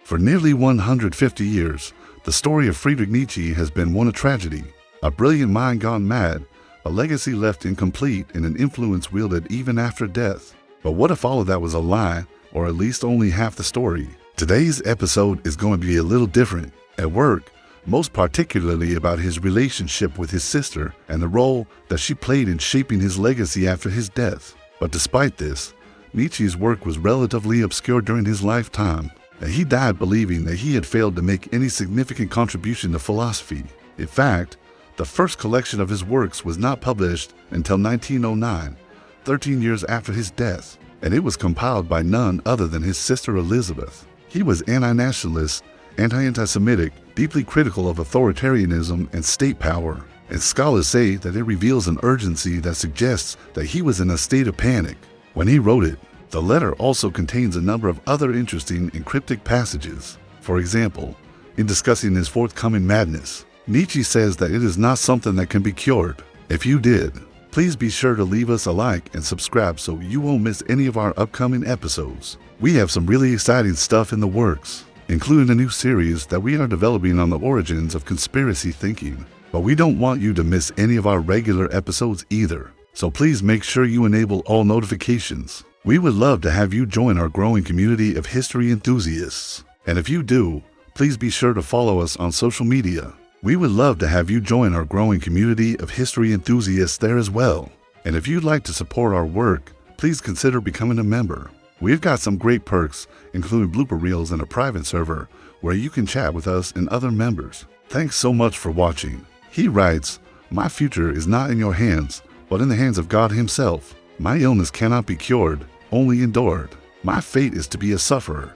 For nearly 150 years, the story of Friedrich Nietzsche has been one of tragedy. A brilliant mind gone mad, a legacy left incomplete, and an influence wielded even after death. But what if all of that was a lie, or at least only half the story? Today's episode is going to be a little different. At work, most particularly about his relationship with his sister and the role that she played in shaping his legacy after his death. But despite this, Nietzsche's work was relatively obscure during his lifetime, and he died believing that he had failed to make any significant contribution to philosophy. In fact, the first collection of his works was not published until 1909, 13 years after his death, and it was compiled by none other than his sister Elisabeth. He was anti-nationalist, anti-Semitic, deeply critical of authoritarianism and state power, and scholars say that it reveals an urgency that suggests that he was in a state of panic when he wrote it. The letter also contains a number of other interesting and cryptic passages. For example, in discussing his forthcoming madness, Nietzsche says that it is not something that can be cured. If you did, please be sure to leave us a like and subscribe so you won't miss any of our upcoming episodes. We have some really exciting stuff in the works, including a new series that we are developing on the origins of conspiracy thinking. But we don't want you to miss any of our regular episodes either, so please make sure you enable all notifications. We would love to have you join our growing community of history enthusiasts. And if you do, please be sure to follow us on social media. We would love to have you join our growing community of history enthusiasts there as well. And if you'd like to support our work, please consider becoming a member. We've got some great perks, including blooper reels and a private server where you can chat with us and other members. Thanks so much for watching. He writes, "My future is not in your hands, but in the hands of God himself. My illness cannot be cured, only endured. My fate is to be a sufferer."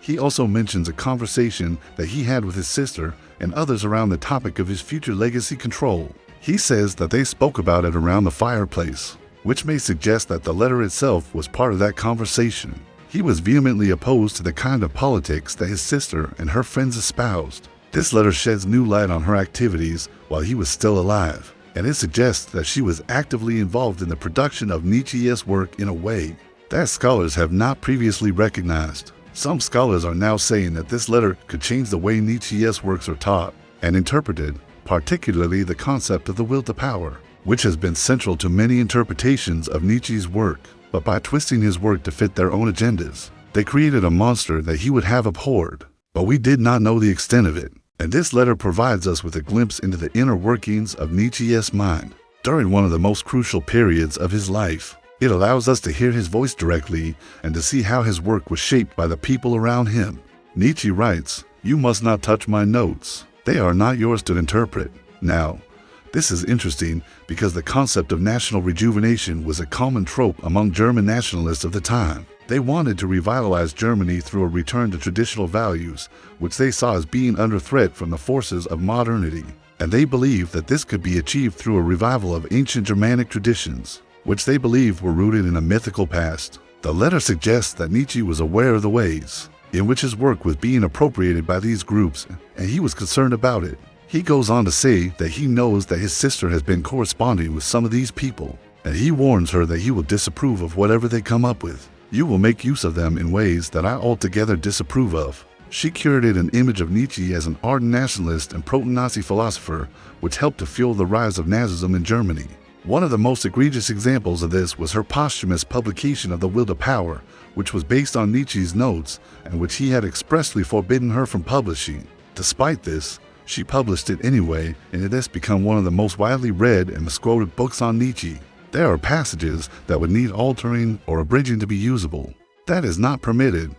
He also mentions a conversation that he had with his sister and others around the topic of his future legacy control. He says that they spoke about it around the fireplace, which may suggest that the letter itself was part of that conversation. He was vehemently opposed to the kind of politics that his sister and her friends espoused. This letter sheds new light on her activities while he was still alive, and it suggests that she was actively involved in the production of Nietzsche's work in a way that scholars have not previously recognized. Some scholars are now saying that this letter could change the way Nietzsche's works are taught and interpreted, particularly the concept of the will to power, which has been central to many interpretations of Nietzsche's work. But by twisting his work to fit their own agendas, they created a monster that he would have abhorred. But we did not know the extent of it, and this letter provides us with a glimpse into the inner workings of Nietzsche's mind during one of the most crucial periods of his life. It allows us to hear his voice directly and to see how his work was shaped by the people around him. Nietzsche writes, "You must not touch my notes. They are not yours to interpret." Now, this is interesting because the concept of national rejuvenation was a common trope among German nationalists of the time. They wanted to revitalize Germany through a return to traditional values, which they saw as being under threat from the forces of modernity. And they believed that this could be achieved through a revival of ancient Germanic traditions, which they believed were rooted in a mythical past. The letter suggests that Nietzsche was aware of the ways in which his work was being appropriated by these groups, and he was concerned about it. He goes on to say that he knows that his sister has been corresponding with some of these people, and he warns her that he will disapprove of whatever they come up with. "You will make use of them in ways that I altogether disapprove of." She curated an image of Nietzsche as an ardent nationalist and pro-Nazi philosopher, which helped to fuel the rise of Nazism in Germany. One of the most egregious examples of this was her posthumous publication of The Will to Power, which was based on Nietzsche's notes and which he had expressly forbidden her from publishing. Despite this, she published it anyway, and it has become one of the most widely read and misquoted books on Nietzsche. There are passages that would need altering or abridging to be usable. That is not permitted.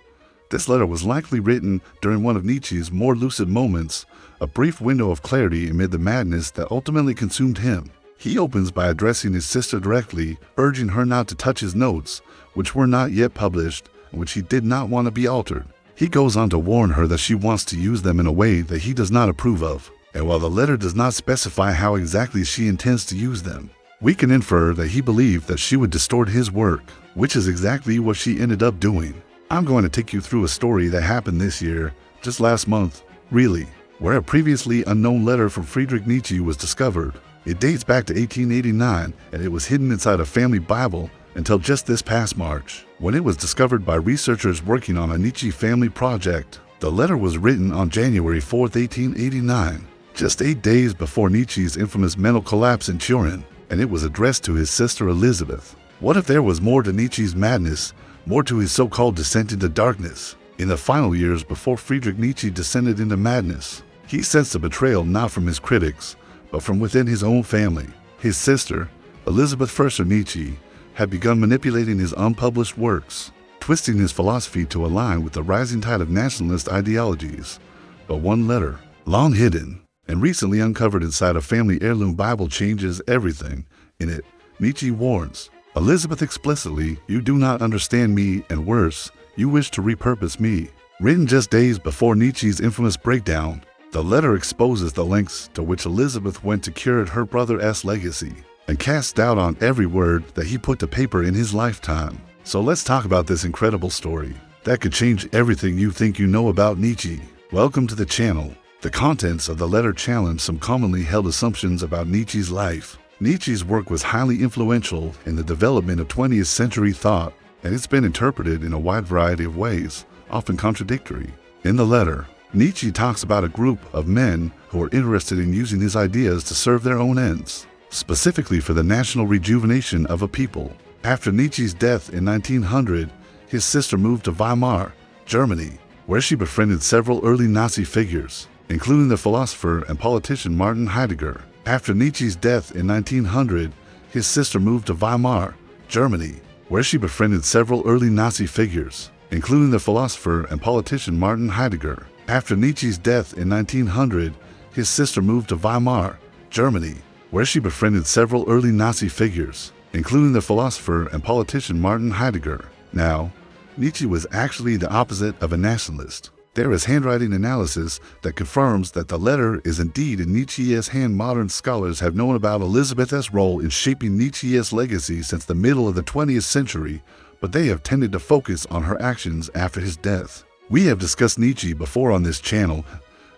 This letter was likely written during one of Nietzsche's more lucid moments, a brief window of clarity amid the madness that ultimately consumed him. He opens by addressing his sister directly, urging her not to touch his notes, which were not yet published and which he did not want to be altered. He goes on to warn her that she wants to use them in a way that he does not approve of, and while the letter does not specify how exactly she intends to use them, we can infer that he believed that she would distort his work, which is exactly what she ended up doing. I'm going to take you through a story that happened this year, just last month, really, where a previously unknown letter from Friedrich Nietzsche was discovered. It dates back to 1889, and it was hidden inside a family Bible until just this past March, when it was discovered by researchers working on a Nietzsche family project. The letter was written on January 4, 1889, just 8 days before Nietzsche's infamous mental collapse in Turin, and it was addressed to his sister Elisabeth. What if there was more to Nietzsche's madness, more to his so-called descent into darkness? In the final years before Friedrich Nietzsche descended into madness, he sensed a betrayal not from his critics, but from within his own family. His sister, Elisabeth Nietzsche, had begun manipulating his unpublished works, twisting his philosophy to align with the rising tide of nationalist ideologies. But one letter, long hidden and recently uncovered inside a family heirloom Bible, changes everything. In it, Nietzsche warns, "Elisabeth, explicitly, you do not understand me, and worse, you wish to repurpose me." Written just days before Nietzsche's infamous breakdown, the letter exposes the lengths to which Elisabeth went to curate her brother's legacy and cast doubt on every word that he put to paper in his lifetime. So let's talk about this incredible story that could change everything you think you know about Nietzsche. Welcome to the channel. The contents of the letter challenge some commonly held assumptions about Nietzsche's life. Nietzsche's work was highly influential in the development of 20th century thought, and it's been interpreted in a wide variety of ways, often contradictory. In the letter, Nietzsche talks about a group of men who are interested in using his ideas to serve their own ends, specifically for the national rejuvenation of a people. After Nietzsche's death in 1900, his sister moved to Weimar, Germany, where she befriended several early Nazi figures, including the philosopher and politician Martin Heidegger. After Nietzsche's death in 1900, his sister moved to Weimar, Germany, where she befriended several early Nazi figures, including the philosopher and politician Martin Heidegger. After Nietzsche's death in 1900, his sister moved to Weimar, Germany, where she befriended several early Nazi figures, including the philosopher and politician Martin Heidegger. Now, Nietzsche was actually the opposite of a nationalist. There is handwriting analysis that confirms that the letter is indeed in Nietzsche's hand. Modern scholars have known about Elisabeth's role in shaping Nietzsche's legacy since the middle of the 20th century, but they have tended to focus on her actions after his death. We have discussed Nietzsche before on this channel,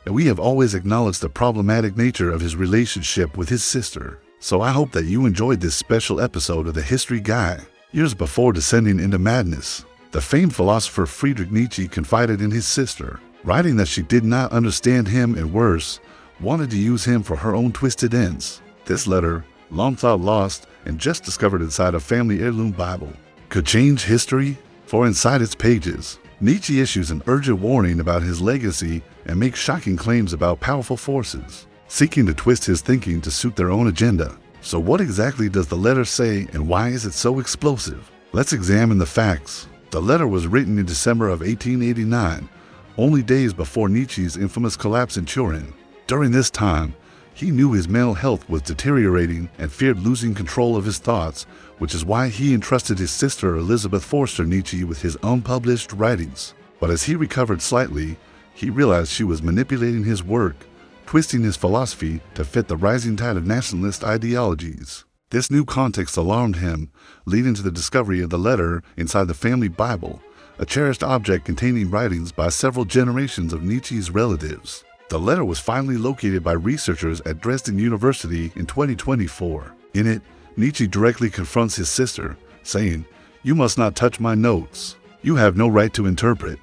and we have always acknowledged the problematic nature of his relationship with his sister. So I hope that you enjoyed this special episode of the History Guy. Years before descending into madness, the famed philosopher Friedrich Nietzsche confided in his sister, writing that she did not understand him and worse, wanted to use him for her own twisted ends. This letter, long thought lost and just discovered inside a family heirloom Bible, could change history, for inside its pages, Nietzsche issues an urgent warning about his legacy and makes shocking claims about powerful forces, seeking to twist his thinking to suit their own agenda. So what exactly does the letter say, and why is it so explosive? Let's examine the facts. The letter was written in December of 1889, only days before Nietzsche's infamous collapse in Turin. During this time, he knew his mental health was deteriorating and feared losing control of his thoughts, which is why he entrusted his sister Elisabeth Nietzsche with his unpublished writings. But as he recovered slightly, he realized she was manipulating his work, twisting his philosophy to fit the rising tide of nationalist ideologies. This new context alarmed him, leading to the discovery of the letter inside the family Bible, a cherished object containing writings by several generations of Nietzsche's relatives. The letter was finally located by researchers at Dresden University in 2024. In it, Nietzsche directly confronts his sister, saying, "You must not touch my notes. You have no right to interpret."